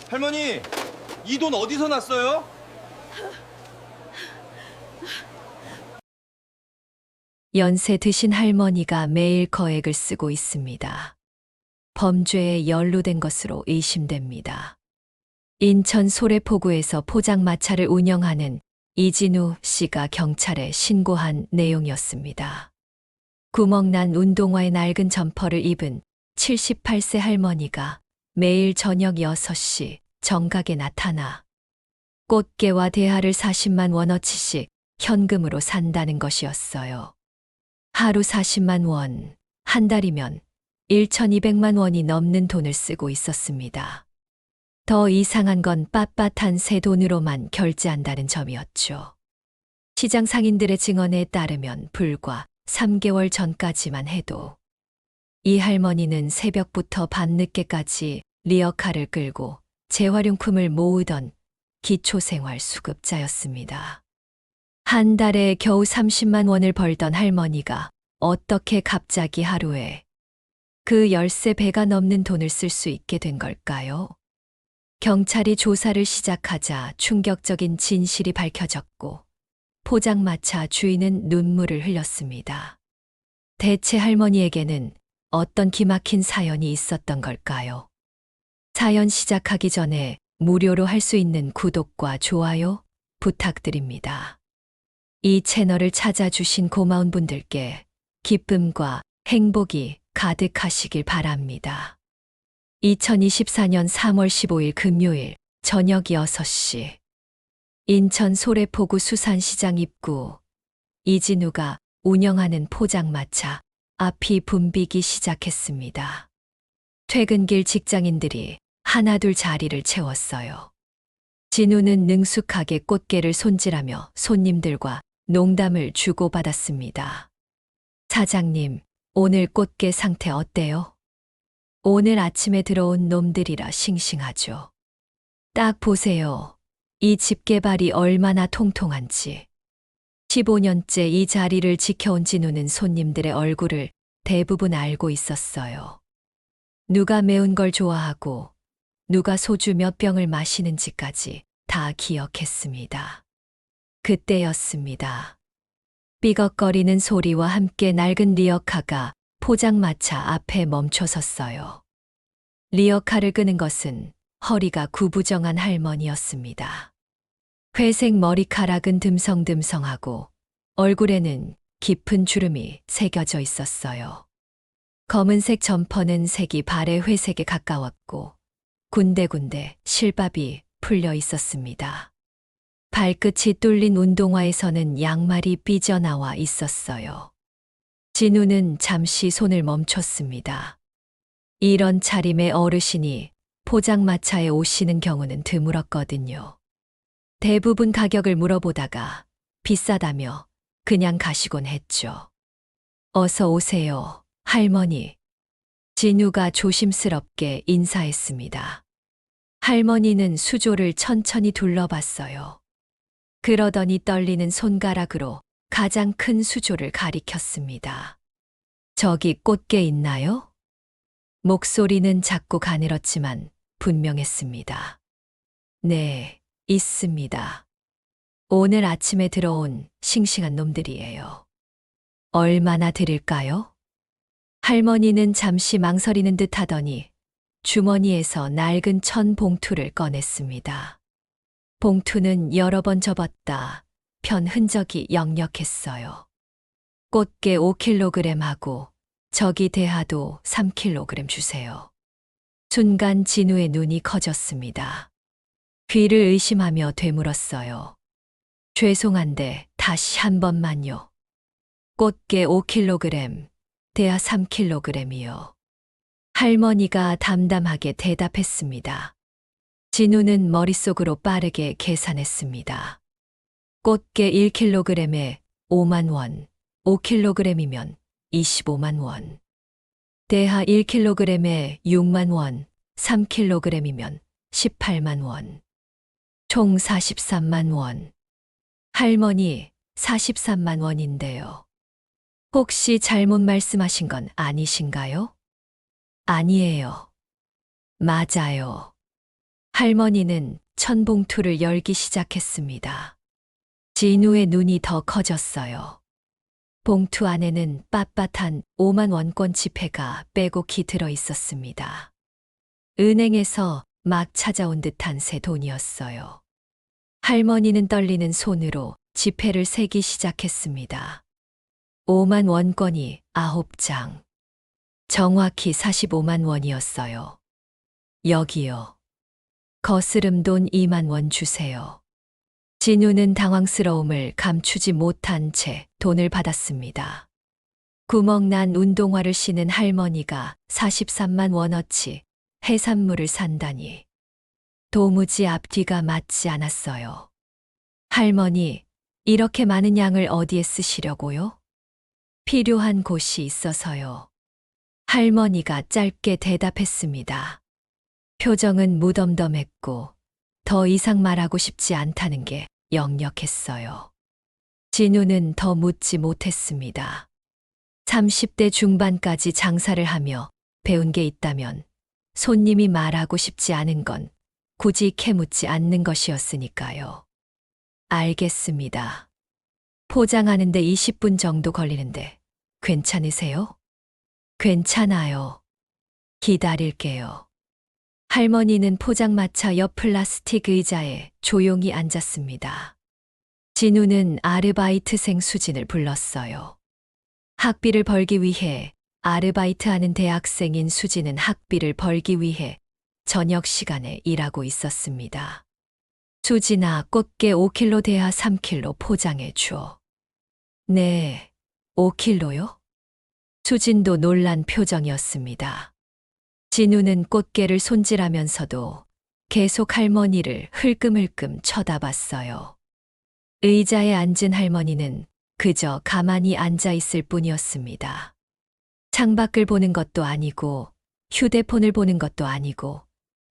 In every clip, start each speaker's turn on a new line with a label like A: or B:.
A: 할머니, 이 돈 어디서 났어요?
B: 연세 드신 할머니가 매일 거액을 쓰고 있습니다. 범죄에 연루된 것으로 의심됩니다. 인천 소래포구에서 포장마차를 운영하는 이진우 씨가 경찰에 신고한 내용이었습니다. 구멍난 운동화에 낡은 점퍼를 입은 78세 할머니가 매일 저녁 6시 정각에 나타나 꽃게와 대하를 40만 원어치씩 현금으로 산다는 것이었어요. 하루 40만 원, 한 달이면 1,200만 원이 넘는 돈을 쓰고 있었습니다. 더 이상한 건 빳빳한 새 돈으로만 결제한다는 점이었죠. 시장 상인들의 증언에 따르면 불과 3개월 전까지만 해도 이 할머니는 새벽부터 밤늦게까지 리어카를 끌고 재활용품을 모으던 기초생활 수급자였습니다. 한 달에 겨우 30만 원을 벌던 할머니가 어떻게 갑자기 하루에 그 13배가 넘는 돈을 쓸 수 있게 된 걸까요? 경찰이 조사를 시작하자 충격적인 진실이 밝혀졌고 포장마차 주인은 눈물을 흘렸습니다. 대체 할머니에게는 어떤 기막힌 사연이 있었던 걸까요? 사연 시작하기 전에 무료로 할 수 있는 구독과 좋아요 부탁드립니다. 이 채널을 찾아주신 고마운 분들께 기쁨과 행복이 가득하시길 바랍니다. 2024년 3월 15일 금요일 저녁 6시 인천 소래포구 수산시장 입구 이진우가 운영하는 포장마차 앞이 붐비기 시작했습니다. 퇴근길 직장인들이 하나둘 자리를 채웠어요. 진우는 능숙하게 꽃게를 손질하며 손님들과 농담을 주고받았습니다. 사장님, 오늘 꽃게 상태 어때요? 오늘 아침에 들어온 놈들이라 싱싱하죠. 딱 보세요. 이 집게발이 얼마나 통통한지. 15년째 이 자리를 지켜온 진우는 손님들의 얼굴을 대부분 알고 있었어요. 누가 매운 걸 좋아하고 누가 소주 몇 병을 마시는지까지 다 기억했습니다. 그때였습니다. 삐걱거리는 소리와 함께 낡은 리어카가 포장마차 앞에 멈춰섰어요. 리어카를 끄는 것은 허리가 구부정한 할머니였습니다. 회색 머리카락은 듬성듬성하고 얼굴에는 깊은 주름이 새겨져 있었어요. 검은색 점퍼는 색이 발의 회색에 가까웠고 군데군데 실밥이 풀려 있었습니다. 발끝이 뚫린 운동화에서는 양말이 삐져나와 있었어요. 진우는 잠시 손을 멈췄습니다. 이런 차림의 어르신이 포장마차에 오시는 경우는 드물었거든요. 대부분 가격을 물어보다가 비싸다며 그냥 가시곤 했죠. 어서 오세요, 할머니. 진우가 조심스럽게 인사했습니다. 할머니는 수조를 천천히 둘러봤어요. 그러더니 떨리는 손가락으로 가장 큰 수조를 가리켰습니다. 저기 꽃게 있나요? 목소리는 작고 가늘었지만 분명했습니다. 네, 있습니다. 오늘 아침에 들어온 싱싱한 놈들이에요. 얼마나 드릴까요? 할머니는 잠시 망설이는 듯 하더니 주머니에서 낡은 천 봉투를 꺼냈습니다. 봉투는 여러 번 접었다 편 흔적이 역력했어요. 꽃게 5kg하고 저기 대하도 3kg 주세요. 순간 진우의 눈이 커졌습니다. 귀를 의심하며 되물었어요. 죄송한데 다시 한 번만요. 꽃게 5kg, 대하 3kg이요. 할머니가 담담하게 대답했습니다. 진우는 머릿속으로 빠르게 계산했습니다. 꽃게 1kg에 5만 원, 5kg이면 25만 원. 대하 1kg에 6만 원, 3kg이면 18만 원. 총 43만 원. 할머니, 43만 원인데요. 혹시 잘못 말씀하신 건 아니신가요? 아니에요. 맞아요. 할머니는 천봉투를 열기 시작했습니다. 진우의 눈이 더 커졌어요. 봉투 안에는 빳빳한 5만 원권 지폐가 빼곡히 들어 있었습니다. 은행에서 막 찾아온 듯한 새 돈이었어요. 할머니는 떨리는 손으로 지폐를 세기 시작했습니다. 5만 원권이 9장. 정확히 45만 원이었어요. 여기요. 거스름 돈 2만 원 주세요. 진우는 당황스러움을 감추지 못한 채 돈을 받았습니다. 구멍난 운동화를 신은 할머니가 43만 원어치 해산물을 산다니. 도무지 앞뒤가 맞지 않았어요. 할머니, 이렇게 많은 양을 어디에 쓰시려고요? 필요한 곳이 있어서요. 할머니가 짧게 대답했습니다. 표정은 무덤덤했고 더 이상 말하고 싶지 않다는 게 역력했어요. 진우는 더 묻지 못했습니다. 30대 중반까지 장사를 하며 배운 게 있다면 손님이 말하고 싶지 않은 건 굳이 캐묻지 않는 것이었으니까요. 알겠습니다. 포장하는데 20분 정도 걸리는데 괜찮으세요? 괜찮아요. 기다릴게요. 할머니는 포장마차 옆 플라스틱 의자에 조용히 앉았습니다. 진우는 아르바이트생 수진을 불렀어요. 학비를 벌기 위해 아르바이트하는 대학생인 수진은 학비를 벌기 위해 저녁 시간에 일하고 있었습니다. 수진아, 꽃게 5kg 대하 3kg 포장해 줘. 네, 5kg요? 수진도 놀란 표정이었습니다. 진우는 꽃게를 손질하면서도 계속 할머니를 흘끔흘끔 쳐다봤어요. 의자에 앉은 할머니는 그저 가만히 앉아 있을 뿐이었습니다. 창밖을 보는 것도 아니고 휴대폰을 보는 것도 아니고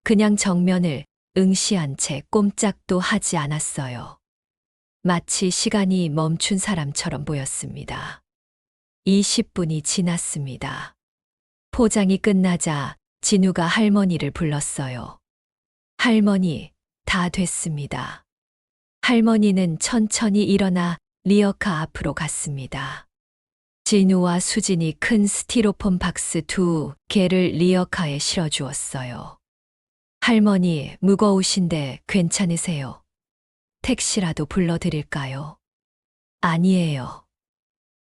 B: 그냥 정면을 응시한 채 꼼짝도 하지 않았어요. 마치 시간이 멈춘 사람처럼 보였습니다. 20분이 지났습니다. 포장이 끝나자 진우가 할머니를 불렀어요. 할머니, 다 됐습니다. 할머니는 천천히 일어나 리어카 앞으로 갔습니다. 진우와 수진이 큰 스티로폼 박스 2개를 리어카에 실어주었어요. 할머니, 무거우신데 괜찮으세요? 택시라도 불러드릴까요? 아니에요.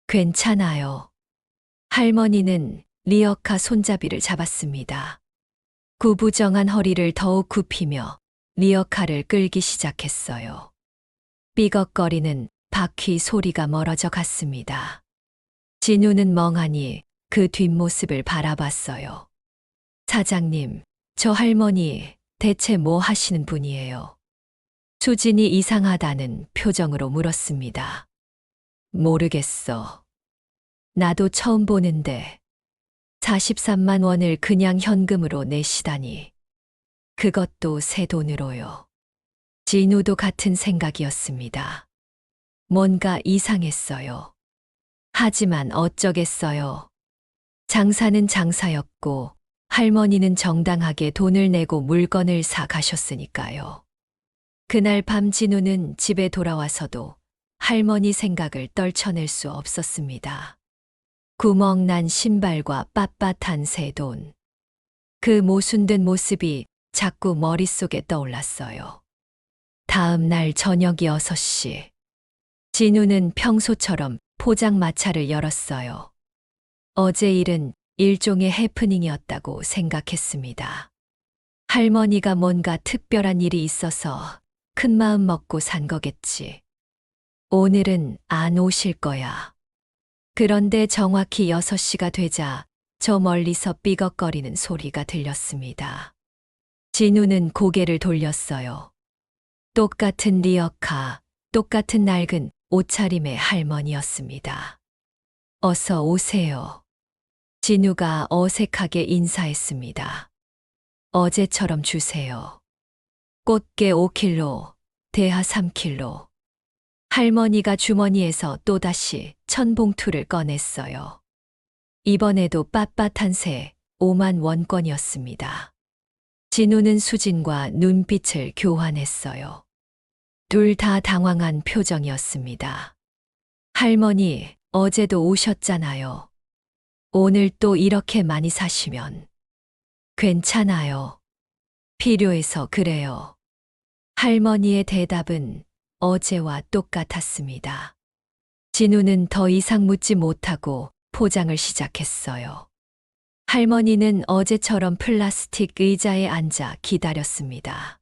B: 괜찮아요. 할머니는 리어카 손잡이를 잡았습니다. 구부정한 허리를 더욱 굽히며 리어카를 끌기 시작했어요. 삐걱거리는 바퀴 소리가 멀어져 갔습니다. 진우는 멍하니 그 뒷모습을 바라봤어요. 사장님, 저 할머니 대체 뭐 하시는 분이에요? 수진이 이상하다는 표정으로 물었습니다. 모르겠어. 나도 처음 보는데 43만 원을 그냥 현금으로 내시다니. 그것도 새 돈으로요. 진우도 같은 생각이었습니다. 뭔가 이상했어요. 하지만 어쩌겠어요. 장사는 장사였고 할머니는 정당하게 돈을 내고 물건을 사 가셨으니까요. 그날 밤 진우는 집에 돌아와서도 할머니 생각을 떨쳐낼 수 없었습니다. 구멍난 신발과 빳빳한 새 돈. 그 모순된 모습이 자꾸 머릿속에 떠올랐어요. 다음 날 저녁 6시. 진우는 평소처럼 포장마차를 열었어요. 어제 일은 일종의 해프닝이었다고 생각했습니다. 할머니가 뭔가 특별한 일이 있어서 큰 마음 먹고 산 거겠지. 오늘은 안 오실 거야. 그런데 정확히 6시가 되자 저 멀리서 삐걱거리는 소리가 들렸습니다. 진우는 고개를 돌렸어요. 똑같은 리어카, 똑같은 낡은 옷차림의 할머니였습니다. 어서 오세요. 진우가 어색하게 인사했습니다. 어제처럼 주세요. 꽃게 5kg, 대하 3kg. 할머니가 주머니에서 또다시 천봉투를 꺼냈어요. 이번에도 빳빳한 새 5만 원권이었습니다. 진우는 수진과 눈빛을 교환했어요. 둘 다 당황한 표정이었습니다. 할머니, 어제도 오셨잖아요. 오늘 또 이렇게 많이 사시면. 괜찮아요. 필요해서 그래요. 할머니의 대답은 어제와 똑같았습니다. 진우는 더 이상 묻지 못하고 포장을 시작했어요. 할머니는 어제처럼 플라스틱 의자에 앉아 기다렸습니다.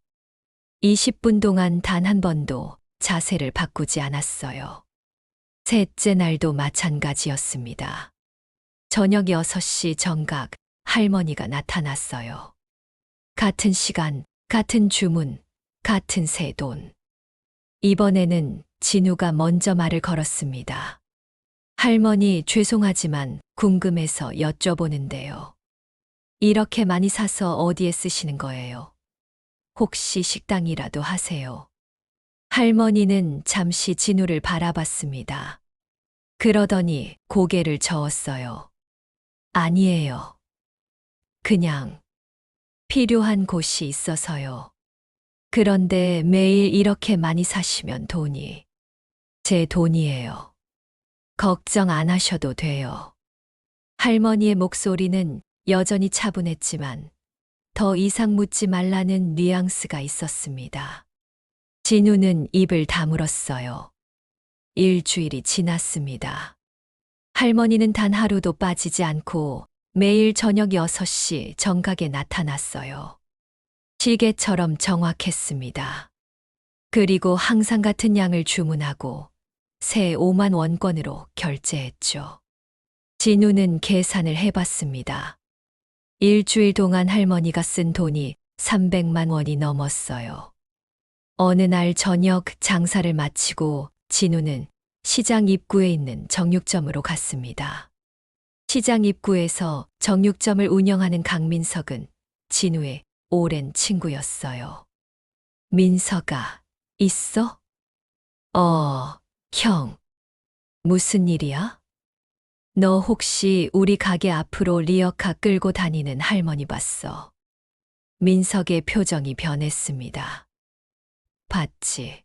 B: 20분 동안 단 한 번도 자세를 바꾸지 않았어요. 셋째 날도 마찬가지였습니다. 저녁 6시 정각 할머니가 나타났어요. 같은 시간, 같은 주문, 같은 새 돈. 이번에는 진우가 먼저 말을 걸었습니다. 할머니, 죄송하지만 궁금해서 여쭤보는데요. 이렇게 많이 사서 어디에 쓰시는 거예요? 혹시 식당이라도 하세요? 할머니는 잠시 진우를 바라봤습니다. 그러더니 고개를 저었어요. 아니에요. 그냥 필요한 곳이 있어서요. 그런데 매일 이렇게 많이 사시면 돈이 제 돈이에요. 걱정 안 하셔도 돼요. 할머니의 목소리는 여전히 차분했지만 더 이상 묻지 말라는 뉘앙스가 있었습니다. 진우는 입을 다물었어요. 일주일이 지났습니다. 할머니는 단 하루도 빠지지 않고 매일 저녁 6시 정각에 나타났어요. 시계처럼 정확했습니다. 그리고 항상 같은 양을 주문하고 새 5만 원권으로 결제했죠. 진우는 계산을 해봤습니다. 일주일 동안 할머니가 쓴 돈이 300만 원이 넘었어요. 어느 날 저녁 장사를 마치고 진우는 시장 입구에 있는 정육점으로 갔습니다. 시장 입구에서 정육점을 운영하는 강민석은 진우의 오랜 친구였어요. 민석아, 있어? 형. 무슨 일이야? 너 혹시 우리 가게 앞으로 리어카 끌고 다니는 할머니 봤어? 민석의 표정이 변했습니다. 봤지?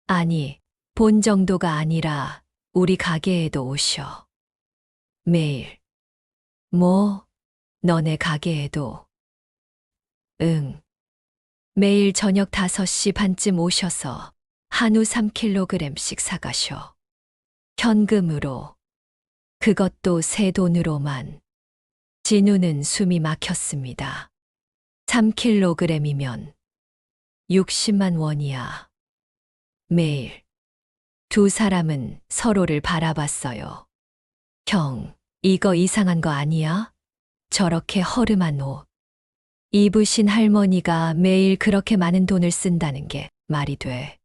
B: 아니, 본 정도가 아니라 우리 가게에도 오셔. 매일. 뭐? 너네 가게에도? 응. 매일 저녁 5시 반쯤 오셔서 한우 3kg씩 사가셔. 현금으로. 그것도 새 돈으로만. 진우는 숨이 막혔습니다. 3kg이면 60만 원이야. 매일. 두 사람은 서로를 바라봤어요. 형, 이거 이상한 거 아니야? 저렇게 허름한 옷. 입으신 할머니가 매일 그렇게 많은 돈을 쓴다는 게 말이 돼.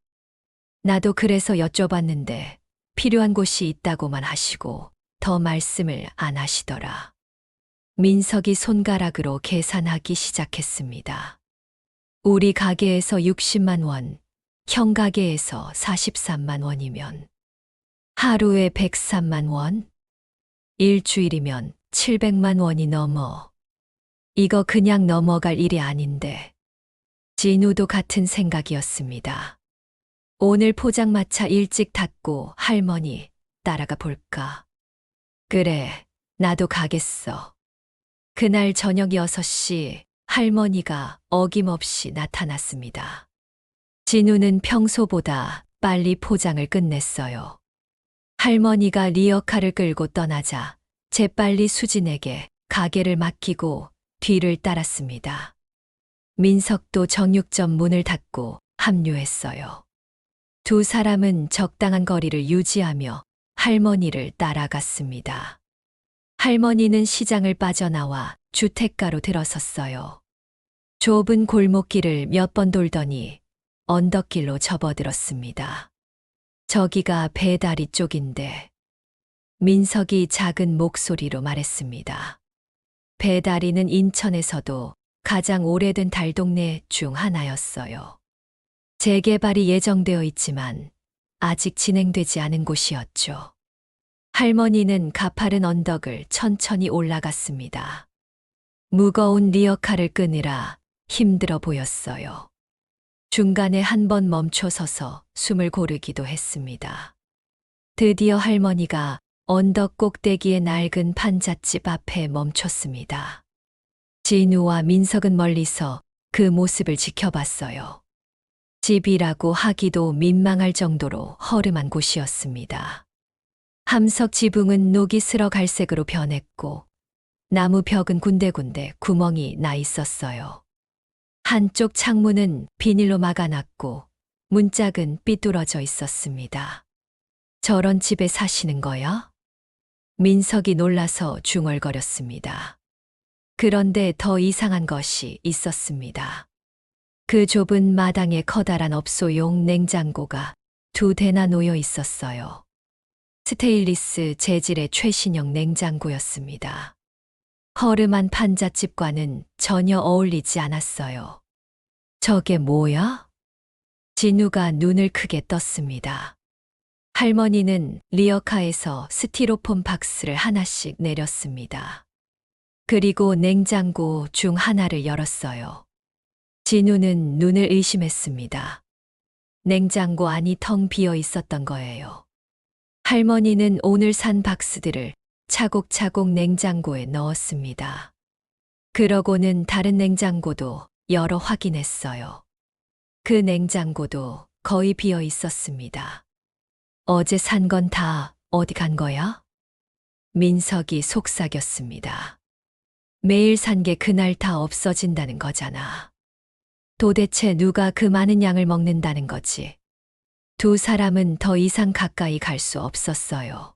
B: 나도 그래서 여쭤봤는데 필요한 곳이 있다고만 하시고 더 말씀을 안 하시더라. 민석이 손가락으로 계산하기 시작했습니다. 우리 가게에서 60만 원, 형 가게에서 43만 원이면 하루에 103만 원? 일주일이면 700만 원이 넘어. 이거 그냥 넘어갈 일이 아닌데. 진우도 같은 생각이었습니다. 오늘 포장마차 일찍 닫고 할머니 따라가 볼까? 그래, 나도 가겠어. 그날 저녁 6시 할머니가 어김없이 나타났습니다. 진우는 평소보다 빨리 포장을 끝냈어요. 할머니가 리어카를 끌고 떠나자 재빨리 수진에게 가게를 맡기고 뒤를 따랐습니다. 민석도 정육점 문을 닫고 합류했어요. 두 사람은 적당한 거리를 유지하며 할머니를 따라갔습니다. 할머니는 시장을 빠져나와 주택가로 들어섰어요. 좁은 골목길을 몇 번 돌더니 언덕길로 접어들었습니다. 저기가 배다리 쪽인데. 민석이 작은 목소리로 말했습니다. 배다리는 인천에서도 가장 오래된 달동네 중 하나였어요. 재개발이 예정되어 있지만 아직 진행되지 않은 곳이었죠. 할머니는 가파른 언덕을 천천히 올라갔습니다. 무거운 리어카를 끄느라 힘들어 보였어요. 중간에 한 번 멈춰 서서 숨을 고르기도 했습니다. 드디어 할머니가 언덕 꼭대기의 낡은 판잣집 앞에 멈췄습니다. 진우와 민석은 멀리서 그 모습을 지켜봤어요. 집이라고 하기도 민망할 정도로 허름한 곳이었습니다. 함석 지붕은 녹이 슬어 갈색으로 변했고 나무 벽은 군데군데 구멍이 나 있었어요. 한쪽 창문은 비닐로 막아놨고 문짝은 삐뚤어져 있었습니다. 저런 집에 사시는 거야? 민석이 놀라서 중얼거렸습니다. 그런데 더 이상한 것이 있었습니다. 그 좁은 마당에 커다란 업소용 냉장고가 2대나 놓여 있었어요. 스테인리스 재질의 최신형 냉장고였습니다. 허름한 판잣집과는 전혀 어울리지 않았어요. 저게 뭐야? 진우가 눈을 크게 떴습니다. 할머니는 리어카에서 스티로폼 박스를 하나씩 내렸습니다. 그리고 냉장고 중 하나를 열었어요. 진우는 눈을 의심했습니다. 냉장고 안이 텅 비어 있었던 거예요. 할머니는 오늘 산 박스들을 차곡차곡 냉장고에 넣었습니다. 그러고는 다른 냉장고도 열어 확인했어요. 그 냉장고도 거의 비어 있었습니다. 어제 산 건 다 어디 간 거야? 민석이 속삭였습니다. 매일 산 게 그날 다 없어진다는 거잖아. 도대체 누가 그 많은 양을 먹는다는 거지? 두 사람은 더 이상 가까이 갈 수 없었어요.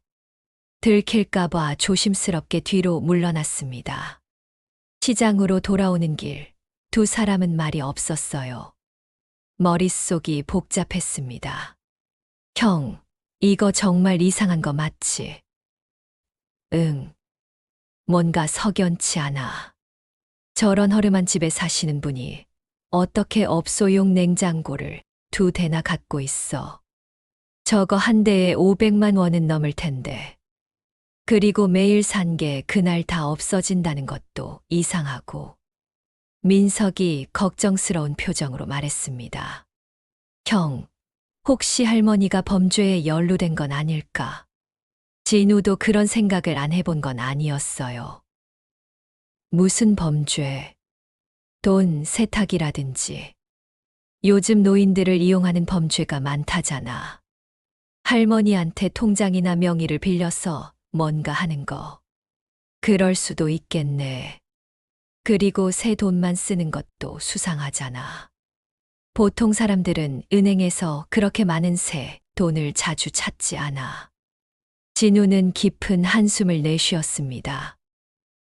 B: 들킬까봐 조심스럽게 뒤로 물러났습니다. 시장으로 돌아오는 길, 두 사람은 말이 없었어요. 머릿속이 복잡했습니다. 형, 이거 정말 이상한 거 맞지? 응. 뭔가 석연치 않아. 저런 허름한 집에 사시는 분이 어떻게 업소용 냉장고를 2대나 갖고 있어? 저거 한 대에 500만 원은 넘을 텐데. 그리고 매일 산 게 그날 다 없어진다는 것도 이상하고. 민석이 걱정스러운 표정으로 말했습니다. 형, 혹시 할머니가 범죄에 연루된 건 아닐까? 진우도 그런 생각을 안 해본 건 아니었어요. 무슨 범죄? 돈 세탁이라든지. 요즘 노인들을 이용하는 범죄가 많다잖아. 할머니한테 통장이나 명의를 빌려서 뭔가 하는 거. 그럴 수도 있겠네. 그리고 새 돈만 쓰는 것도 수상하잖아. 보통 사람들은 은행에서 그렇게 많은 새 돈을 자주 찾지 않아. 진우는 깊은 한숨을 내쉬었습니다.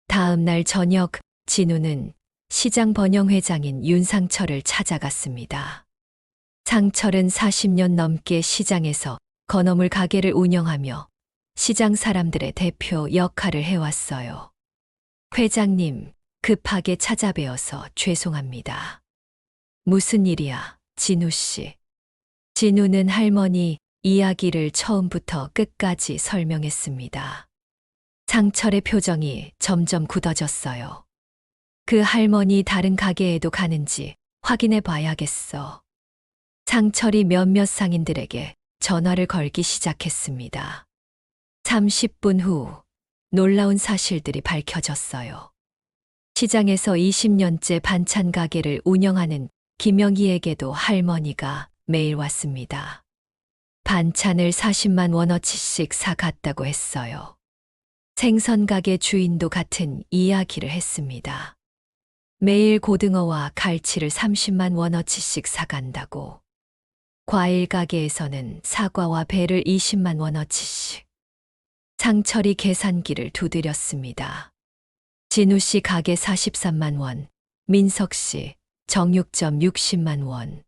B: 다음 날 저녁 진우는 시장 번영회장인 윤상철을 찾아갔습니다. 상철은 40년 넘게 시장에서 건어물 가게를 운영하며 시장 사람들의 대표 역할을 해왔어요. 회장님, 급하게 찾아뵈어서 죄송합니다. 무슨 일이야, 진우 씨? 진우는 할머니 이야기를 처음부터 끝까지 설명했습니다. 상철의 표정이 점점 굳어졌어요. 그 할머니 다른 가게에도 가는지 확인해 봐야겠어. 상철이 몇몇 상인들에게 전화를 걸기 시작했습니다. 30분 후 놀라운 사실들이 밝혀졌어요. 시장에서 20년째 반찬 가게를 운영하는 김영희에게도 할머니가 매일 왔습니다. 반찬을 40만 원어치씩 사갔다고 했어요. 생선 가게 주인도 같은 이야기를 했습니다. 매일 고등어와 갈치를 30만 원어치씩 사간다고. 과일 가게에서는 사과와 배를 20만 원어치씩. 상철이 계산기를 두드렸습니다. 진우 씨 가게 43만 원, 민석 씨 정육점 60만 원.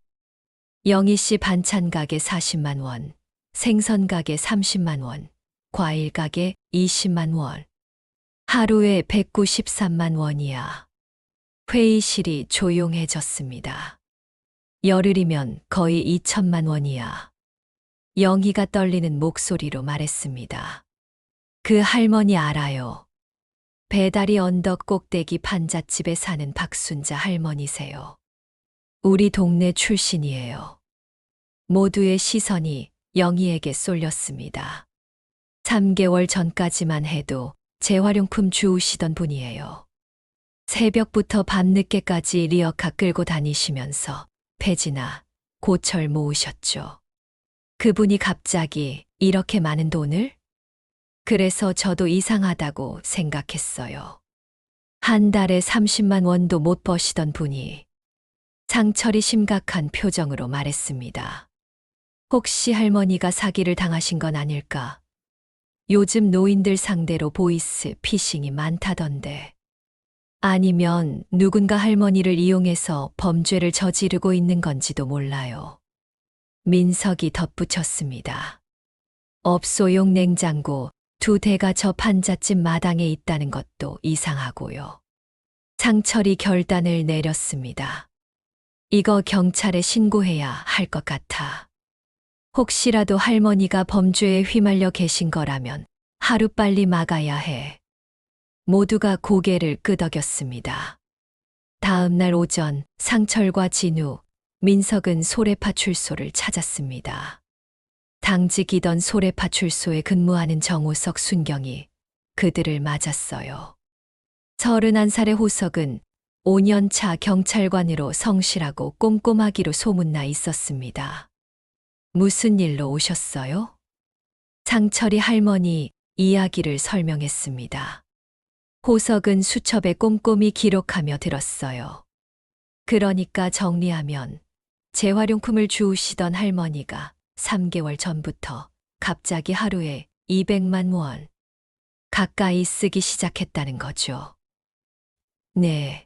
B: 영희 씨 반찬 가게 40만 원, 생선 가게 30만 원, 과일 가게 20만 원. 하루에 193만 원이야. 회의실이 조용해졌습니다. 열흘이면 거의 2천만 원이야. 영희가 떨리는 목소리로 말했습니다. 그 할머니 알아요. 배다리 언덕 꼭대기 판잣집에 사는 박순자 할머니세요. 우리 동네 출신이에요. 모두의 시선이 영희에게 쏠렸습니다. 3개월 전까지만 해도 재활용품 주우시던 분이에요. 새벽부터 밤늦게까지 리어카 끌고 다니시면서 폐지나 고철 모으셨죠. 그분이 갑자기 이렇게 많은 돈을? 그래서 저도 이상하다고 생각했어요. 한 달에 30만 원도 못 버시던 분이 상철이 심각한 표정으로 말했습니다. 혹시 할머니가 사기를 당하신 건 아닐까? 요즘 노인들 상대로 보이스 피싱이 많다던데. 아니면 누군가 할머니를 이용해서 범죄를 저지르고 있는 건지도 몰라요. 민석이 덧붙였습니다. 업소용 냉장고 2대가 저 판잣집 마당에 있다는 것도 이상하고요. 상철이 결단을 내렸습니다. 이거 경찰에 신고해야 할 것 같아. 혹시라도 할머니가 범죄에 휘말려 계신 거라면 하루빨리 막아야 해. 모두가 고개를 끄덕였습니다. 다음 날 오전 상철과 진우, 민석은 소래파출소를 찾았습니다. 당직이던 소래파출소에 근무하는 정호석, 순경이 그들을 맞았어요. 31살의 호석은 5년차 경찰관으로 성실하고 꼼꼼하기로 소문나 있었습니다. 무슨 일로 오셨어요? 상철이 할머니 이야기를 설명했습니다. 호석은 수첩에 꼼꼼히 기록하며 들었어요. 그러니까 정리하면 재활용품을 주우시던 할머니가 3개월 전부터 갑자기 하루에 200만 원 가까이 쓰기 시작했다는 거죠. 네.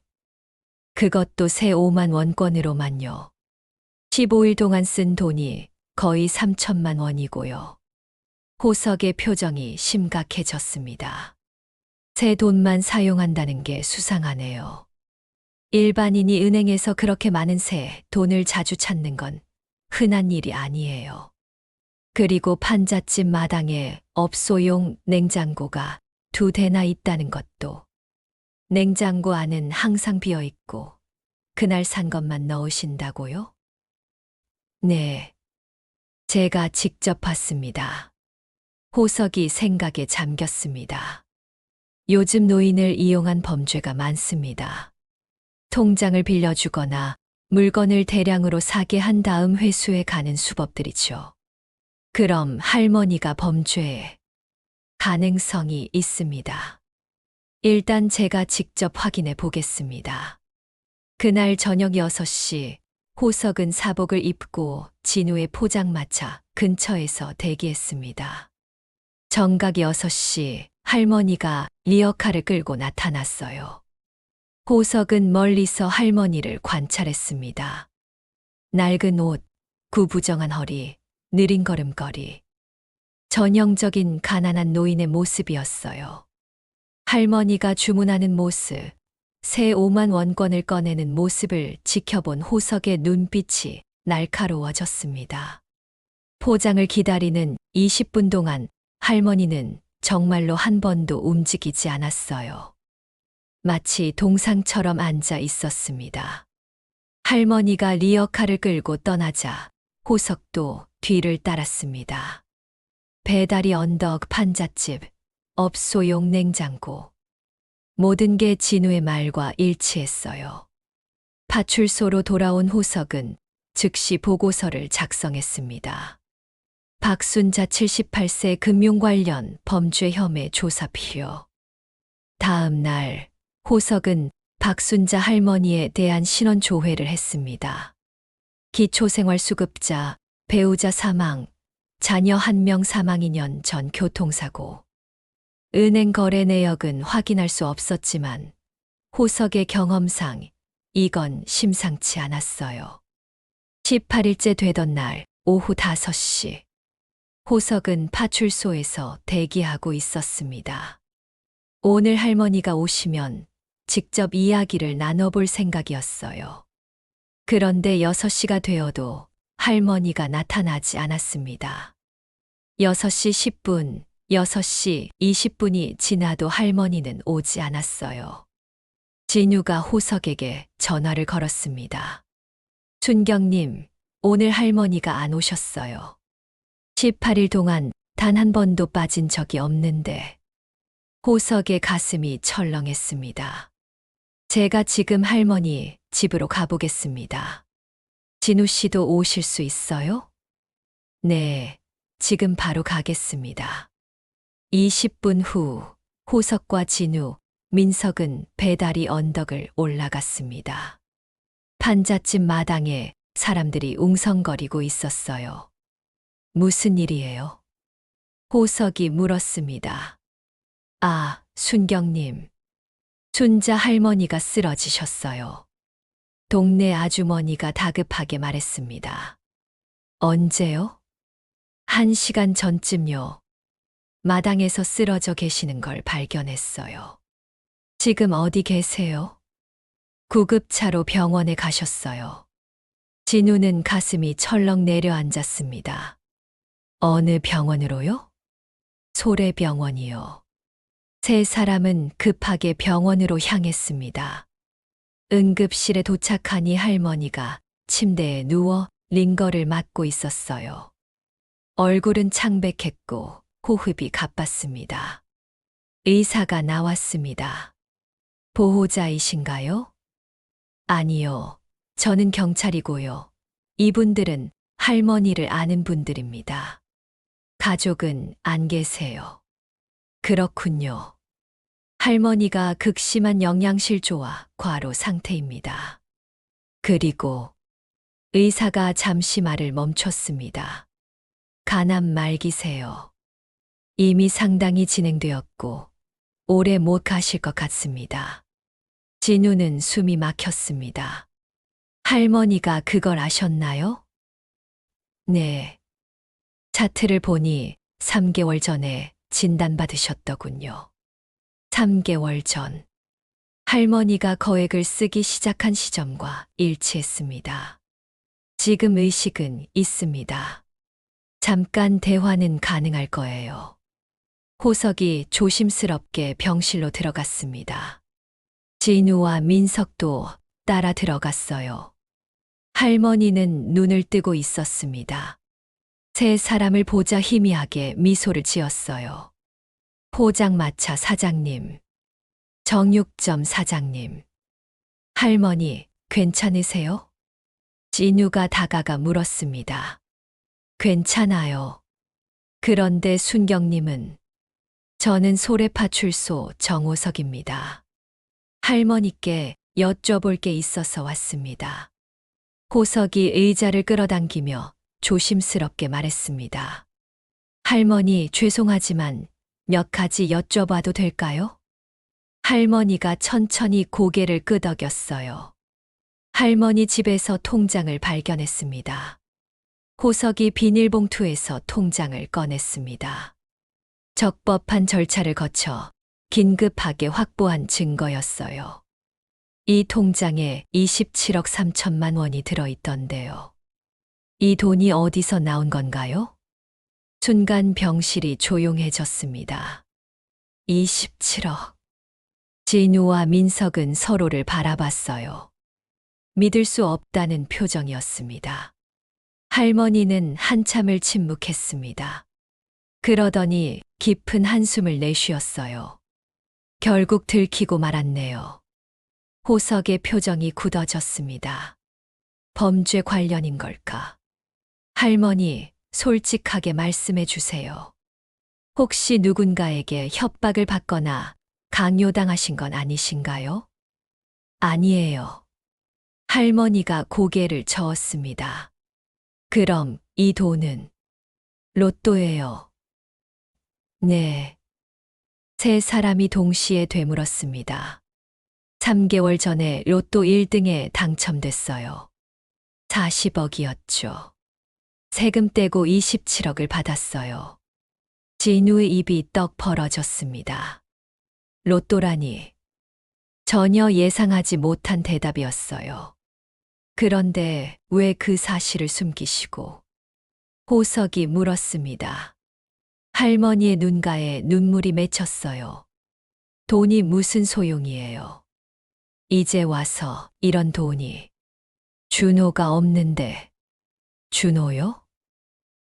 B: 그것도 새 5만 원권으로만요. 15일 동안 쓴 돈이 거의 3천만 원이고요. 호석의 표정이 심각해졌습니다. 새 돈만 사용한다는 게 수상하네요. 일반인이 은행에서 그렇게 많은 새 돈을 자주 찾는 건 흔한 일이 아니에요. 그리고 판잣집 마당에 업소용 냉장고가 2대나 있다는 것도. 냉장고 안은 항상 비어 있고 그날 산 것만 넣으신다고요? 네. 제가 직접 봤습니다. 호석이 생각에 잠겼습니다. 요즘 노인을 이용한 범죄가 많습니다. 통장을 빌려주거나 물건을 대량으로 사게 한 다음 회수해 가는 수법들이죠. 그럼 할머니가 범죄에 가능성이 있습니다. 일단 제가 직접 확인해 보겠습니다. 그날 저녁 6시 호석은 사복을 입고 진우의 포장마차 근처에서 대기했습니다. 정각 6시 할머니가 리어카를 끌고 나타났어요. 호석은 멀리서 할머니를 관찰했습니다. 낡은 옷, 구부정한 허리, 느린 걸음걸이. 전형적인 가난한 노인의 모습이었어요. 할머니가 주문하는 모습, 새 5만 원권을 꺼내는 모습을 지켜본 호석의 눈빛이 날카로워졌습니다. 포장을 기다리는 20분 동안 할머니는 정말로 한 번도 움직이지 않았어요. 마치 동상처럼 앉아 있었습니다. 할머니가 리어카를 끌고 떠나자 호석도 뒤를 따랐습니다. 배다리 언덕 판잣집, 업소용 냉장고. 모든 게 진우의 말과 일치했어요. 파출소로 돌아온 호석은 즉시 보고서를 작성했습니다. 박순자 78세 금융 관련 범죄 혐의 조사 필요. 다음 날 호석은 박순자 할머니에 대한 신원 조회를 했습니다. 기초생활수급자, 배우자 사망, 자녀 1명 사망 2년 전 교통사고. 은행 거래 내역은 확인할 수 없었지만 호석의 경험상 이건 심상치 않았어요. 18일째 되던 날 오후 5시 호석은 파출소에서 대기하고 있었습니다. 오늘 할머니가 오시면 직접 이야기를 나눠볼 생각이었어요. 그런데 6시가 되어도 할머니가 나타나지 않았습니다. 6시 10분 6시 20분이 지나도 할머니는 오지 않았어요. 진유가 호석에게 전화를 걸었습니다. 순경님, 오늘 할머니가 안 오셨어요. 18일 동안 단 한 번도 빠진 적이 없는데. 호석의 가슴이 철렁했습니다. 제가 지금 할머니 집으로 가보겠습니다. 진우 씨도 오실 수 있어요? 네, 지금 바로 가겠습니다. 20분 후 호석과 진우, 민석은 배다리 언덕을 올라갔습니다. 판잣집 마당에 사람들이 웅성거리고 있었어요. 무슨 일이에요? 호석이 물었습니다. 아, 순경님. 순자 할머니가 쓰러지셨어요. 동네 아주머니가 다급하게 말했습니다. 언제요? 1시간 전쯤요. 마당에서 쓰러져 계시는 걸 발견했어요. 지금 어디 계세요? 구급차로 병원에 가셨어요. 진우는 가슴이 철렁 내려앉았습니다. 어느 병원으로요? 소래병원이요. 세 사람은 급하게 병원으로 향했습니다. 응급실에 도착하니 할머니가 침대에 누워 링거를 맞고 있었어요. 얼굴은 창백했고 호흡이 가빴습니다. 의사가 나왔습니다. 보호자이신가요? 아니요. 저는 경찰이고요. 이분들은 할머니를 아는 분들입니다. 가족은 안 계세요. 그렇군요. 할머니가 극심한 영양실조와 과로 상태입니다. 그리고 의사가 잠시 말을 멈췄습니다. 간암 말기세요. 이미 상당히 진행되었고 오래 못 가실 것 같습니다. 진우는 숨이 막혔습니다. 할머니가 그걸 아셨나요? 네. 차트를 보니 3개월 전에 진단받으셨더군요. 3개월 전. 할머니가 거액을 쓰기 시작한 시점과 일치했습니다. 지금 의식은 있습니다. 잠깐 대화는 가능할 거예요. 호석이 조심스럽게 병실로 들어갔습니다. 진우와 민석도 따라 들어갔어요. 할머니는 눈을 뜨고 있었습니다. 세 사람을 보자 희미하게 미소를 지었어요. 포장마차 사장님, 정육점 사장님, 할머니 괜찮으세요? 진우가 다가가 물었습니다. 괜찮아요. 그런데 순경님은? 저는 소래파출소 정호석입니다. 할머니께 여쭤볼 게 있어서 왔습니다. 호석이 의자를 끌어당기며 조심스럽게 말했습니다. 할머니 죄송하지만 몇 가지 여쭤봐도 될까요? 할머니가 천천히 고개를 끄덕였어요. 할머니 집에서 통장을 발견했습니다. 호석이 비닐봉투에서 통장을 꺼냈습니다. 적법한 절차를 거쳐 긴급하게 확보한 증거였어요. 이 통장에 27억 3천만 원이 들어있던데요. 이 돈이 어디서 나온 건가요? 순간 병실이 조용해졌습니다. 27억. 진우와 민석은 서로를 바라봤어요. 믿을 수 없다는 표정이었습니다. 할머니는 한참을 침묵했습니다. 그러더니 깊은 한숨을 내쉬었어요. 결국 들키고 말았네요. 호석의 표정이 굳어졌습니다. 범죄 관련인 걸까? 할머니, 솔직하게 말씀해 주세요. 혹시 누군가에게 협박을 받거나 강요당하신 건 아니신가요? 아니에요. 할머니가 고개를 저었습니다. 그럼 이 돈은 로또예요. 네. 세 사람이 동시에 되물었습니다. 3개월 전에 로또 1등에 당첨됐어요. 40억이었죠. 세금 떼고 27억을 받았어요. 진우의 입이 떡 벌어졌습니다. 로또라니. 전혀 예상하지 못한 대답이었어요. 그런데 왜 그 사실을 숨기시고? 호석이 물었습니다. 할머니의 눈가에 눈물이 맺혔어요. 돈이 무슨 소용이에요. 이제 와서 이런 돈이. 준호가 없는데. 준호요?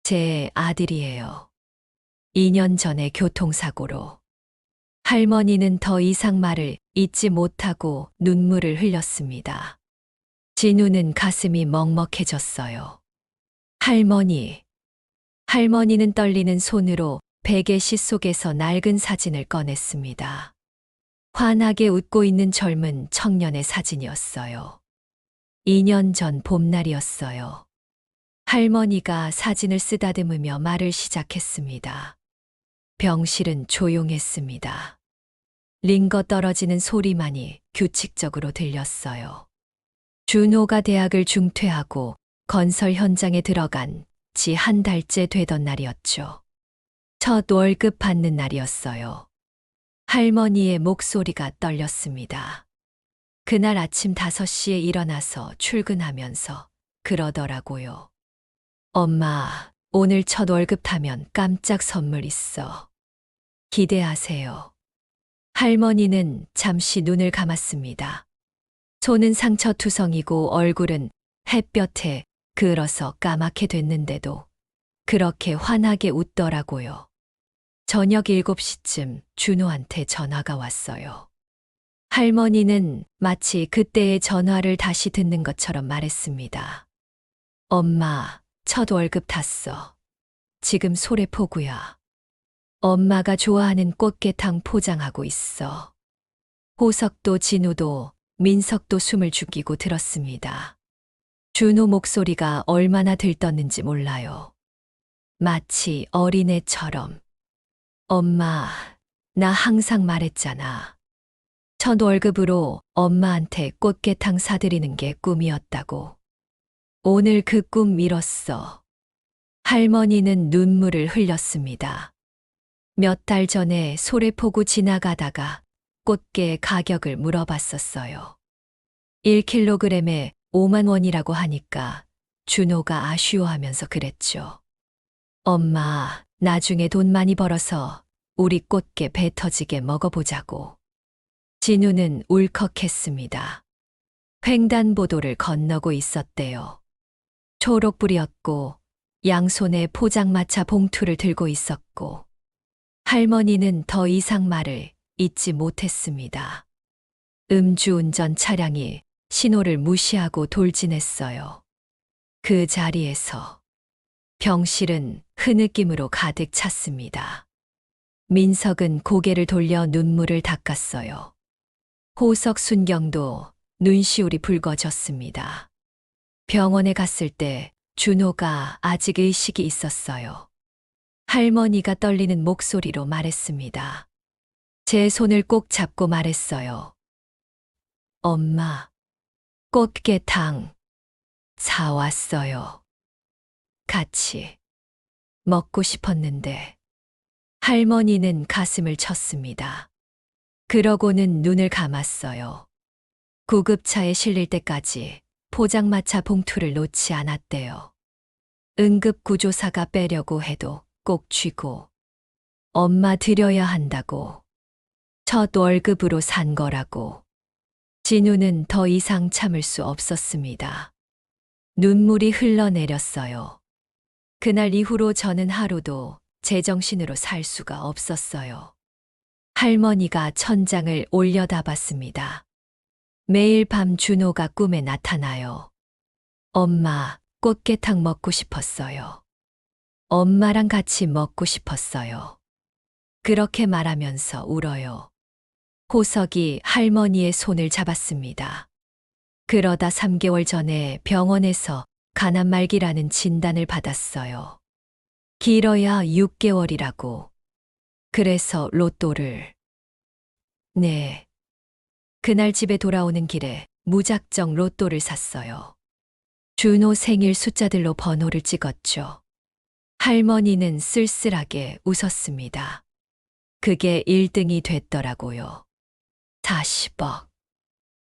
B: 제 아들이에요. 2년 전에 교통사고로. 할머니는 더 이상 말을 잇지 못하고 눈물을 흘렸습니다. 진우는 가슴이 먹먹해졌어요. 할머니. 할머니는 떨리는 손으로 베개 시 속에서 낡은 사진을 꺼냈습니다. 환하게 웃고 있는 젊은 청년의 사진이었어요. 2년 전 봄날이었어요. 할머니가 사진을 쓰다듬으며 말을 시작했습니다. 병실은 조용했습니다. 링거 떨어지는 소리만이 규칙적으로 들렸어요. 준호가 대학을 중퇴하고 건설 현장에 들어간 지 한 달째 되던 날이었죠. 첫 월급 받는 날이었어요. 할머니의 목소리가 떨렸습니다. 그날 아침 5시에 일어나서 출근하면서 그러더라고요. 엄마, 오늘 첫 월급 타면 깜짝 선물 있어. 기대하세요. 할머니는 잠시 눈을 감았습니다. 손은 상처투성이고 얼굴은 햇볕에 그을어서 까맣게 됐는데도 그렇게 환하게 웃더라고요. 저녁 7시쯤 준호한테 전화가 왔어요. 할머니는 마치 그때의 전화를 다시 듣는 것처럼 말했습니다. 엄마, 첫 월급 탔어. 지금 소래포구야. 엄마가 좋아하는 꽃게탕 포장하고 있어. 호석도 진우도 민석도 숨을 죽이고 들었습니다. 준호 목소리가 얼마나 들떴는지 몰라요. 마치 어린애처럼. 엄마, 나 항상 말했잖아. 첫 월급으로 엄마한테 꽃게탕 사드리는 게 꿈이었다고. 오늘 그 꿈 이뤘어. 할머니는 눈물을 흘렸습니다. 몇 달 전에 소래포구 지나가다가 꽃게 가격을 물어봤었어요. 1kg에 5만 원이라고 하니까 준호가 아쉬워하면서 그랬죠. 엄마, 나중에 돈 많이 벌어서 우리 꽃게 배 터지게 먹어보자고. 진우는 울컥했습니다. 횡단보도를 건너고 있었대요. 초록불이었고 양손에 포장마차 봉투를 들고 있었고 할머니는 더 이상 말을 잇지 못했습니다. 음주운전 차량이 신호를 무시하고 돌진했어요. 그 자리에서 병실은 흐느낌으로 가득 찼습니다. 민석은 고개를 돌려 눈물을 닦았어요. 호석 순경도 눈시울이 붉어졌습니다. 병원에 갔을 때 준호가 아직 의식이 있었어요. 할머니가 떨리는 목소리로 말했습니다. 제 손을 꼭 잡고 말했어요. 엄마, 꽃게탕 사왔어요. 같이 먹고 싶었는데. 할머니는 가슴을 쳤습니다. 그러고는 눈을 감았어요. 구급차에 실릴 때까지 포장마차 봉투를 놓지 않았대요. 응급구조사가 빼려고 해도 꼭 쥐고 엄마 드려야 한다고. 첫 월급으로 산 거라고. 진우는 더 이상 참을 수 없었습니다. 눈물이 흘러내렸어요. 그날 이후로 저는 하루도 제정신으로 살 수가 없었어요. 할머니가 천장을 올려다봤습니다. 매일 밤 준호가 꿈에 나타나요. 엄마, 꽃게탕 먹고 싶었어요. 엄마랑 같이 먹고 싶었어요. 그렇게 말하면서 울어요. 호석이 할머니의 손을 잡았습니다. 그러다 3개월 전에 병원에서 간암말기라는 진단을 받았어요. 길어야 6개월이라고. 그래서 로또를. 네. 그날 집에 돌아오는 길에 무작정 로또를 샀어요. 준호 생일 숫자들로 번호를 찍었죠. 할머니는 쓸쓸하게 웃었습니다. 그게 1등이 됐더라고요. 40억.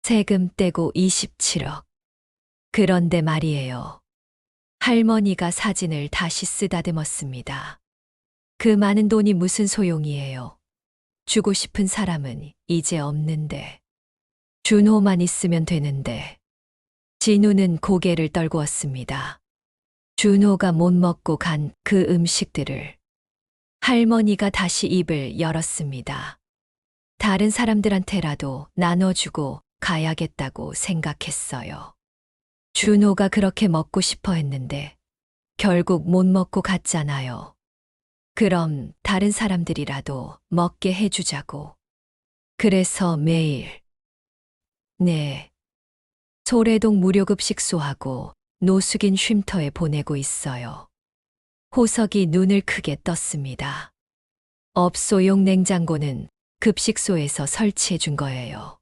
B: 세금 떼고 27억. 그런데 말이에요. 할머니가 사진을 다시 쓰다듬었습니다. 그 많은 돈이 무슨 소용이에요. 주고 싶은 사람은 이제 없는데. 준호만 있으면 되는데. 진우는 고개를 떨구었습니다. 준호가 못 먹고 간 그 음식들을. 할머니가 다시 입을 열었습니다. 다른 사람들한테라도 나눠주고 가야겠다고 생각했어요. 준호가 그렇게 먹고 싶어 했는데 결국 못 먹고 갔잖아요. 그럼 다른 사람들이라도 먹게 해주자고. 그래서 매일, 네, 소래동 무료급식소하고 노숙인 쉼터에 보내고 있어요. 호석이 눈을 크게 떴습니다. 업소용 냉장고는 급식소에서 설치해 준 거예요.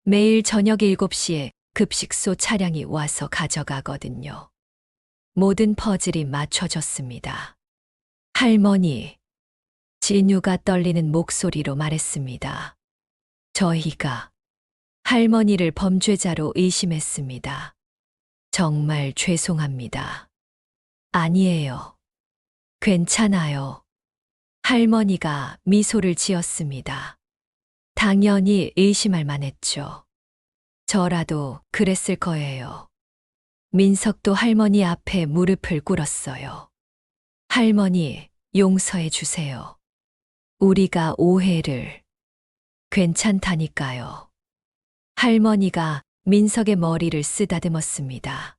B: 매일 저녁 7시에 급식소 차량이 와서 가져가거든요. 모든 퍼즐이 맞춰졌습니다. 할머니, 진유가 떨리는 목소리로 말했습니다. 저희가 할머니를 범죄자로 의심했습니다. 정말 죄송합니다. 아니에요. 괜찮아요. 할머니가 미소를 지었습니다. 당연히 의심할 만했죠. 저라도 그랬을 거예요. 민석도 할머니 앞에 무릎을 꿇었어요. 할머니, 용서해 주세요. 우리가 오해를. 괜찮다니까요. 할머니가 민석의 머리를 쓰다듬었습니다.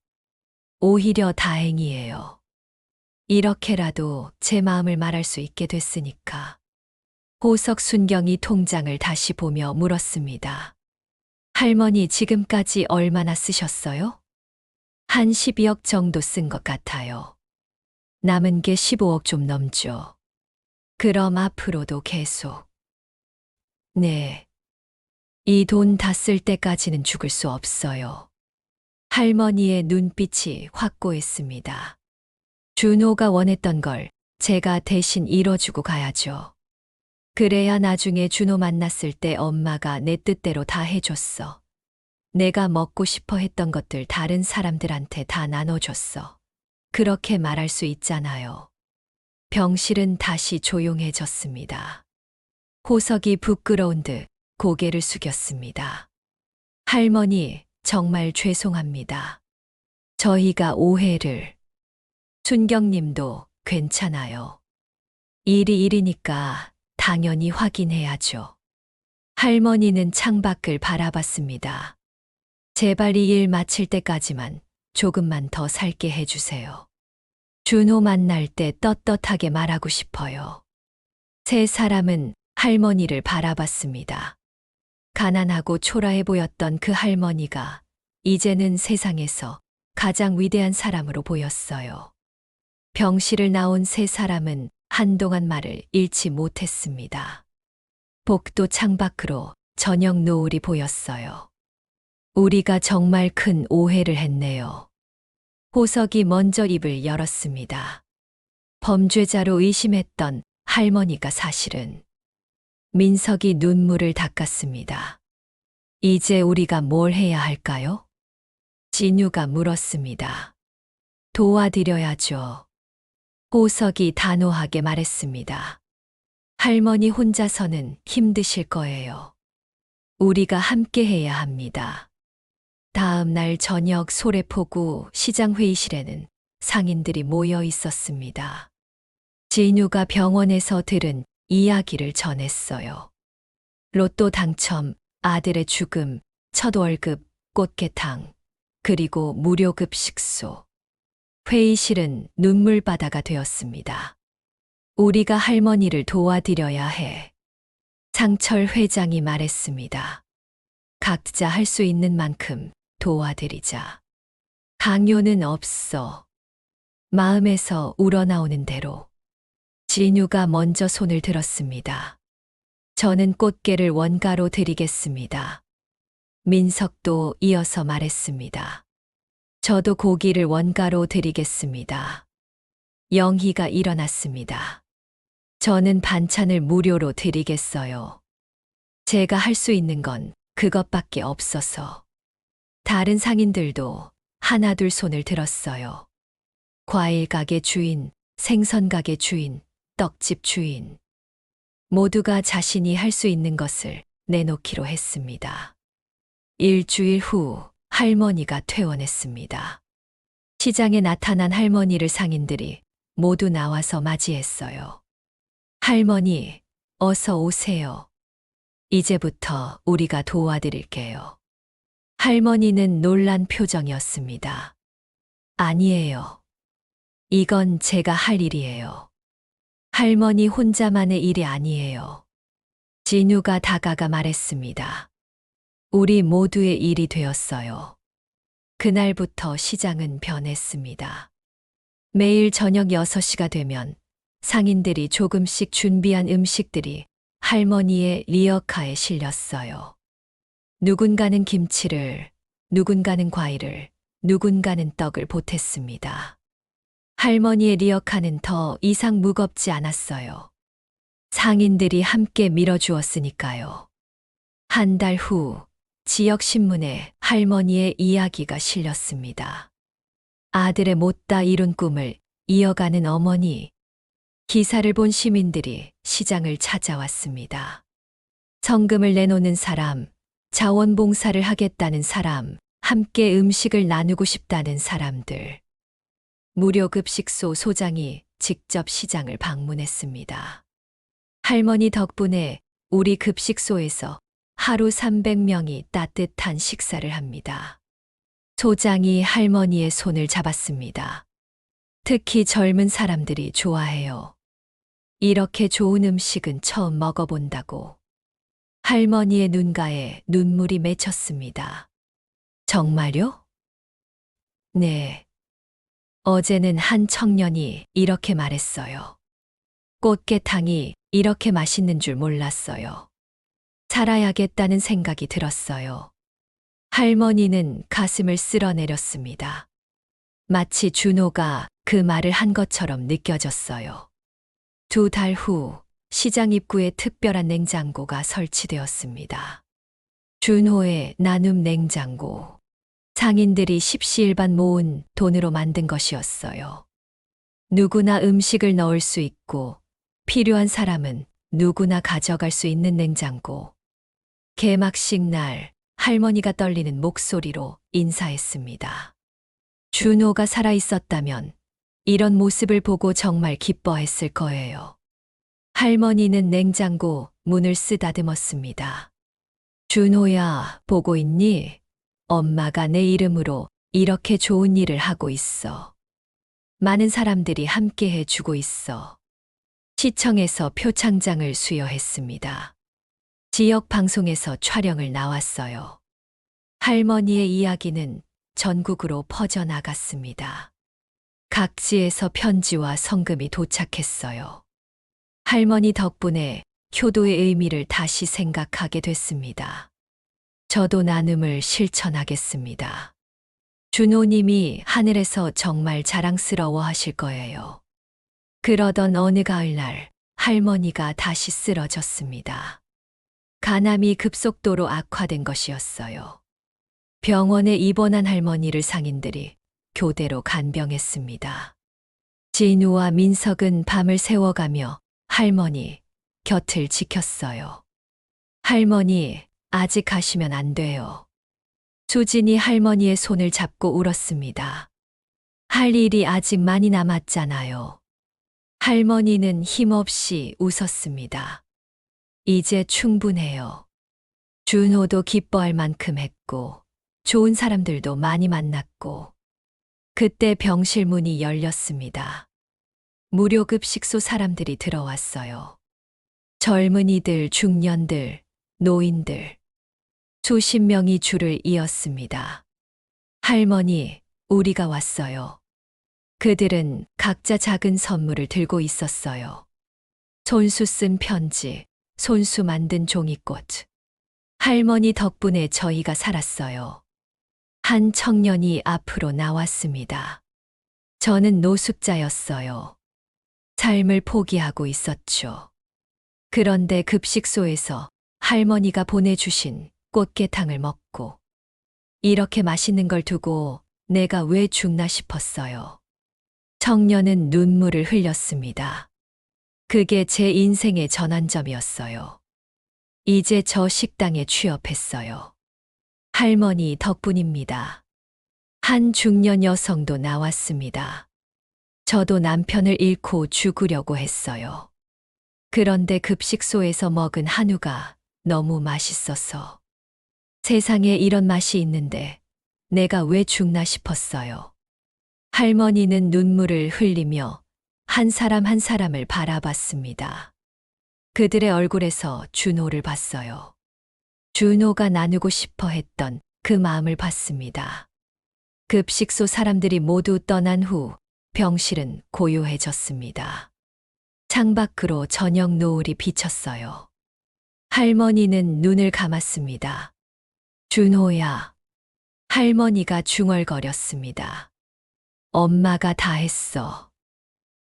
B: 오히려 다행이에요. 이렇게라도 제 마음을 말할 수 있게 됐으니까. 호석 순경이 통장을 다시 보며 물었습니다. 할머니 지금까지 얼마나 쓰셨어요? 한 12억 정도 쓴 것 같아요. 남은 게 15억 좀 넘죠. 그럼 앞으로도 계속. 네. 이 돈 다 쓸 때까지는 죽을 수 없어요. 할머니의 눈빛이 확고했습니다. 준호가 원했던 걸 제가 대신 이뤄주고 가야죠. 그래야 나중에 준호 만났을 때 엄마가 내 뜻대로 다 해줬어. 내가 먹고 싶어 했던 것들 다른 사람들한테 다 나눠줬어. 그렇게 말할 수 있잖아요. 병실은 다시 조용해졌습니다. 호석이 부끄러운 듯 고개를 숙였습니다. 할머니, 정말 죄송합니다. 저희가 오해를. 순경님도 괜찮아요. 일이 일이니까 당연히 확인해야죠. 할머니는 창밖을 바라봤습니다. 제발 이 일 마칠 때까지만 조금만 더 살게 해주세요. 준호 만날 때 떳떳하게 말하고 싶어요. 세 사람은 할머니를 바라봤습니다. 가난하고 초라해 보였던 그 할머니가 이제는 세상에서 가장 위대한 사람으로 보였어요. 병실을 나온 세 사람은 한동안 말을 잃지 못했습니다. 복도 창밖으로 저녁 노을이 보였어요. 우리가 정말 큰 오해를 했네요. 호석이 먼저 입을 열었습니다. 범죄자로 의심했던 할머니가 사실은. 민석이 눈물을 닦았습니다. 이제 우리가 뭘 해야 할까요? 진유가 물었습니다. 도와드려야죠. 호석이 단호하게 말했습니다. 할머니 혼자서는 힘드실 거예요. 우리가 함께 해야 합니다. 다음 날 저녁 소래포구 시장 회의실에는 상인들이 모여 있었습니다. 진유가 병원에서 들은 이야기를 전했어요. 로또 당첨, 아들의 죽음, 첫 월급, 꽃게탕, 그리고 무료급식소. 회의실은 눈물바다가 되었습니다. 우리가 할머니를 도와드려야 해. 상철 회장이 말했습니다. 각자 할 수 있는 만큼 도와드리자. 강요는 없어. 마음에서 우러나오는 대로. 진유가 먼저 손을 들었습니다. 저는 꽃게를 원가로 드리겠습니다. 민석도 이어서 말했습니다. 저도 고기를 원가로 드리겠습니다. 영희가 일어났습니다. 저는 반찬을 무료로 드리겠어요. 제가 할 수 있는 건 그것밖에 없어서. 다른 상인들도 하나둘 손을 들었어요. 과일 가게 주인, 생선 가게 주인, 떡집 주인. 모두가 자신이 할 수 있는 것을 내놓기로 했습니다. 일주일 후 할머니가 퇴원했습니다. 시장에 나타난 할머니를 상인들이 모두 나와서 맞이했어요. 할머니, 어서 오세요. 이제부터 우리가 도와드릴게요. 할머니는 놀란 표정이었습니다. 아니에요. 이건 제가 할 일이에요. 할머니 혼자만의 일이 아니에요. 진우가 다가가 말했습니다. 우리 모두의 일이 되었어요. 그날부터 시장은 변했습니다. 매일 저녁 6시가 되면 상인들이 조금씩 준비한 음식들이 할머니의 리어카에 실렸어요. 누군가는 김치를, 누군가는 과일을, 누군가는 떡을 보탰습니다. 할머니의 리어카는 더 이상 무겁지 않았어요. 상인들이 함께 밀어주었으니까요. 한 달 후 지역 신문에 할머니의 이야기가 실렸습니다. 아들의 못다 이룬 꿈을 이어가는 어머니. 기사를 본 시민들이 시장을 찾아왔습니다. 성금을 내놓는 사람, 자원봉사를 하겠다는 사람, 함께 음식을 나누고 싶다는 사람들. 무료급식소 소장이 직접 시장을 방문했습니다. 할머니 덕분에 우리 급식소에서 하루 300명이 따뜻한 식사를 합니다. 소장이 할머니의 손을 잡았습니다. 특히 젊은 사람들이 좋아해요. 이렇게 좋은 음식은 처음 먹어본다고. 할머니의 눈가에 눈물이 맺혔습니다. 정말요? 네. 어제는 한 청년이 이렇게 말했어요. 꽃게탕이 이렇게 맛있는 줄 몰랐어요. 살아야겠다는 생각이 들었어요. 할머니는 가슴을 쓸어내렸습니다. 마치 준호가 그 말을 한 것처럼 느껴졌어요. 2달 후 시장 입구에 특별한 냉장고가 설치되었습니다. 준호의 나눔 냉장고. 상인들이 십시일반 모은 돈으로 만든 것이었어요. 누구나 음식을 넣을 수 있고 필요한 사람은 누구나 가져갈 수 있는 냉장고. 개막식 날 할머니가 떨리는 목소리로 인사했습니다. 준호가 살아있었다면 이런 모습을 보고 정말 기뻐했을 거예요. 할머니는 냉장고 문을 쓰다듬었습니다. 준호야, 보고 있니? 엄마가 내 이름으로 이렇게 좋은 일을 하고 있어. 많은 사람들이 함께 해주고 있어. 시청에서 표창장을 수여했습니다. 지역 방송에서 촬영을 나왔어요. 할머니의 이야기는 전국으로 퍼져나갔습니다. 각지에서 편지와 성금이 도착했어요. 할머니 덕분에 효도의 의미를 다시 생각하게 됐습니다. 저도 나눔을 실천하겠습니다. 준호님이 하늘에서 정말 자랑스러워 하실 거예요. 그러던 어느 가을날 할머니가 다시 쓰러졌습니다. 간암이 급속도로 악화된 것이었어요. 병원에 입원한 할머니를 상인들이 교대로 간병했습니다. 진우와 민석은 밤을 새워가며 할머니 곁을 지켰어요. 할머니, 아직 가시면 안 돼요. 수진이 할머니의 손을 잡고 울었습니다. 할 일이 아직 많이 남았잖아요. 할머니는 힘없이 웃었습니다. 이제 충분해요. 준호도 기뻐할 만큼 했고, 좋은 사람들도 많이 만났고, 그때 병실 문이 열렸습니다. 무료급식소 사람들이 들어왔어요. 젊은이들, 중년들, 노인들. 수십 명이 줄을 이었습니다. 할머니, 우리가 왔어요. 그들은 각자 작은 선물을 들고 있었어요. 손수 쓴 편지, 손수 만든 종이꽃. 할머니 덕분에 저희가 살았어요. 한 청년이 앞으로 나왔습니다. 저는 노숙자였어요. 삶을 포기하고 있었죠. 그런데 급식소에서 할머니가 보내주신 꽃게탕을 먹고 이렇게 맛있는 걸 두고 내가 왜 죽나 싶었어요. 청년은 눈물을 흘렸습니다. 그게 제 인생의 전환점이었어요. 이제 저 식당에 취업했어요. 할머니 덕분입니다. 한 중년 여성도 나왔습니다. 저도 남편을 잃고 죽으려고 했어요. 그런데 급식소에서 먹은 한우가 너무 맛있어서 세상에 이런 맛이 있는데 내가 왜 죽나 싶었어요. 할머니는 눈물을 흘리며 한 사람 한 사람을 바라봤습니다. 그들의 얼굴에서 준호를 봤어요. 준호가 나누고 싶어 했던 그 마음을 봤습니다. 급식소 사람들이 모두 떠난 후 병실은 고요해졌습니다. 창밖으로 저녁 노을이 비쳤어요. 할머니는 눈을 감았습니다. 준호야. 할머니가 중얼거렸습니다. 엄마가 다 했어.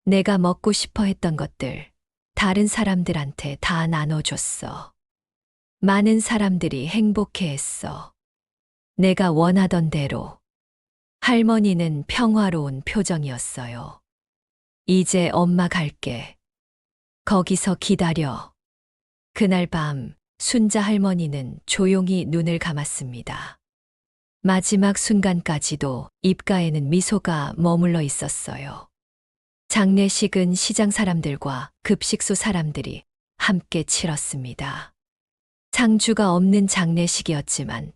B: 내가 먹고 싶어 했던 것들 다른 사람들한테 다 나눠줬어. 많은 사람들이 행복해했어. 내가 원하던 대로. 할머니는 평화로운 표정이었어요. 이제 엄마 갈게. 거기서 기다려. 그날 밤 순자 할머니는 조용히 눈을 감았습니다. 마지막 순간까지도 입가에는 미소가 머물러 있었어요. 장례식은 시장 사람들과 급식소 사람들이 함께 치렀습니다. 상주가 없는 장례식이었지만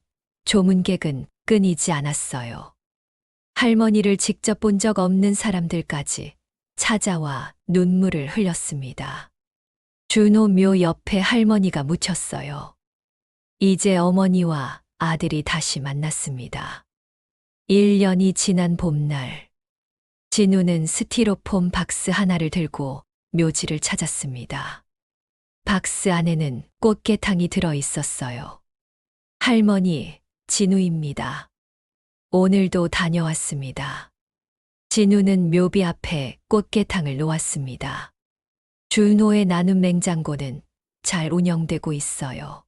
B: 조문객은 끊이지 않았어요. 할머니를 직접 본 적 없는 사람들까지 찾아와 눈물을 흘렸습니다. 준호 묘 옆에 할머니가 묻혔어요. 이제 어머니와 아들이 다시 만났습니다. 1년이 지난 봄날, 진우는 스티로폼 박스 하나를 들고 묘지를 찾았습니다. 박스 안에는 꽃게탕이 들어 있었어요. 할머니, 진우입니다. 오늘도 다녀왔습니다. 진우는 묘비 앞에 꽃게탕을 놓았습니다. 준호의 나눔 냉장고는 잘 운영되고 있어요.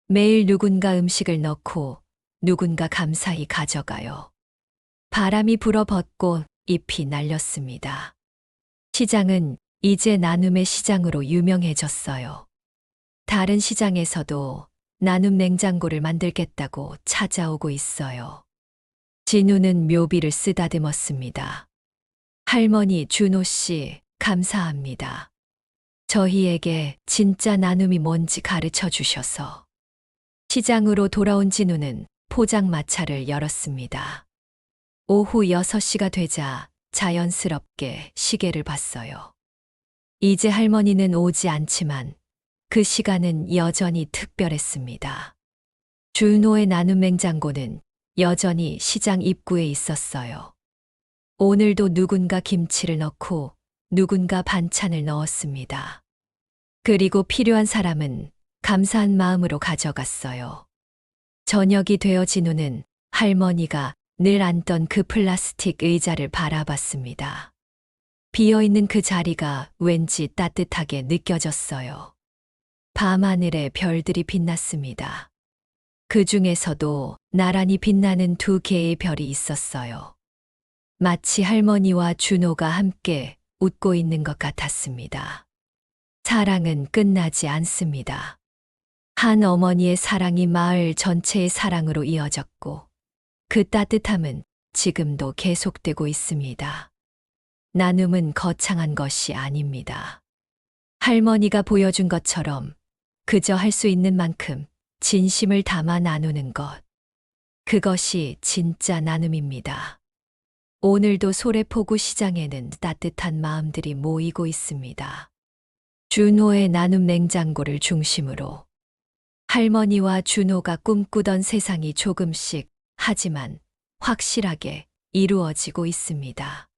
B: 매일 누군가 음식을 넣고 누군가 감사히 가져가요. 바람이 불어 벚꽃 잎이 날렸습니다. 시장은 이제 나눔의 시장으로 유명해졌어요. 다른 시장에서도 나눔 냉장고를 만들겠다고 찾아오고 있어요. 진우는 묘비를 쓰다듬었습니다. 할머니 준호 씨, 감사합니다. 저희에게 진짜 나눔이 뭔지 가르쳐 주셔서. 시장으로 돌아온 진우는 포장마차를 열었습니다. 오후 6시가 되자 자연스럽게 시계를 봤어요. 이제 할머니는 오지 않지만 그 시간은 여전히 특별했습니다. 준호의 나눔 냉장고는 여전히 시장 입구에 있었어요. 오늘도 누군가 김치를 넣고 누군가 반찬을 넣었습니다. 그리고 필요한 사람은 감사한 마음으로 가져갔어요. 저녁이 되어 진우는 할머니가 늘 앉던 그 플라스틱 의자를 바라봤습니다. 비어있는 그 자리가 왠지 따뜻하게 느껴졌어요. 밤하늘에 별들이 빛났습니다. 그 중에서도 나란히 빛나는 2개의 별이 있었어요. 마치 할머니와 준호가 함께 웃고 있는 것 같았습니다. 사랑은 끝나지 않습니다. 한 어머니의 사랑이 마을 전체의 사랑으로 이어졌고 그 따뜻함은 지금도 계속되고 있습니다. 나눔은 거창한 것이 아닙니다. 할머니가 보여준 것처럼 그저 할 수 있는 만큼 진심을 담아 나누는 것. 그것이 진짜 나눔입니다. 오늘도 소래포구 시장에는 따뜻한 마음들이 모이고 있습니다. 준호의 나눔 냉장고를 중심으로 할머니와 준호가 꿈꾸던 세상이 조금씩 하지만 확실하게 이루어지고 있습니다.